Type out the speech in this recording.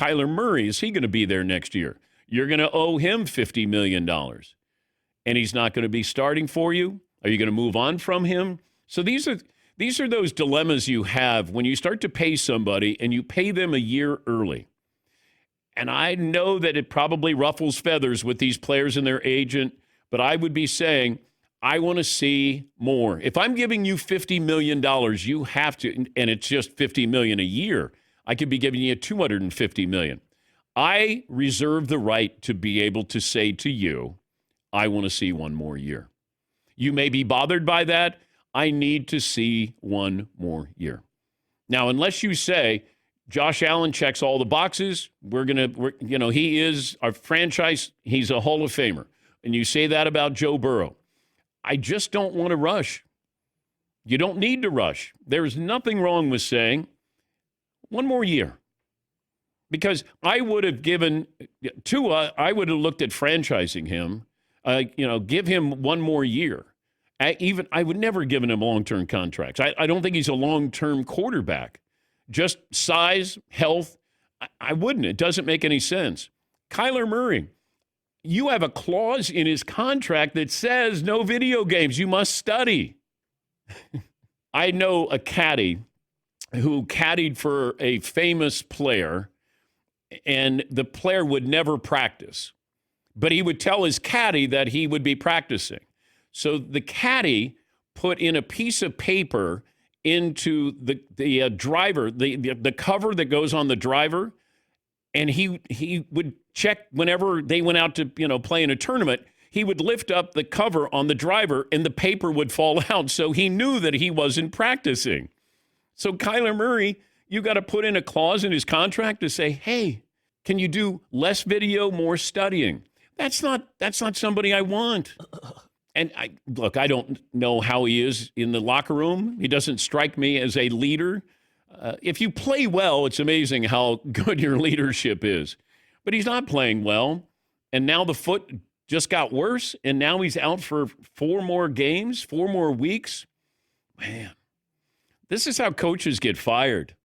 Kyler Murray, is he going to be there next year? You're going to owe him $50 million, and he's not going to be starting for you. Are you going to move on from him? So these are those dilemmas you have when you start to pay somebody and you pay them a year early. And I know that it probably ruffles feathers with these players and their agent, but I would be saying, I want to see more. If I'm giving you $50 million, you have to, and it's just $50 million a year, I could be giving you $250 million. I reserve the right to be able to say to you, I want to see one more year. You may be bothered by that. I need to see one more year. Now, unless you say, Josh Allen checks all the boxes, he is our franchise, he's a Hall of Famer. And you say that about Joe Burrow. I just don't want to rush. You don't need to rush. There's nothing wrong with saying one more year. Because I would have given Tua, I would have looked at franchising him, give him one more year. I would never have given him long-term contracts. I don't think he's a long-term quarterback. Just size, health, I wouldn't. It doesn't make any sense. Kyler Murray, you have a clause in his contract that says no video games. You must study. I know a caddy who caddied for a famous player, and the player would never practice. But he would tell his caddy that he would be practicing. So the caddy put in a piece of paper into the driver, the cover that goes on the driver, and he would check whenever they went out to play in a tournament. He would lift up the cover on the driver, and the paper would fall out. So he knew that he wasn't practicing. So Kyler Murray, you got to put in a clause in his contract to say, hey, can you do less video, more studying? That's not somebody I want. And I don't know how he is in the locker room. He doesn't strike me as a leader. If you play well, it's amazing how good your leadership is. But he's not playing well. And now the foot just got worse. And now he's out for 4 more games, 4 more weeks. Man, this is how coaches get fired.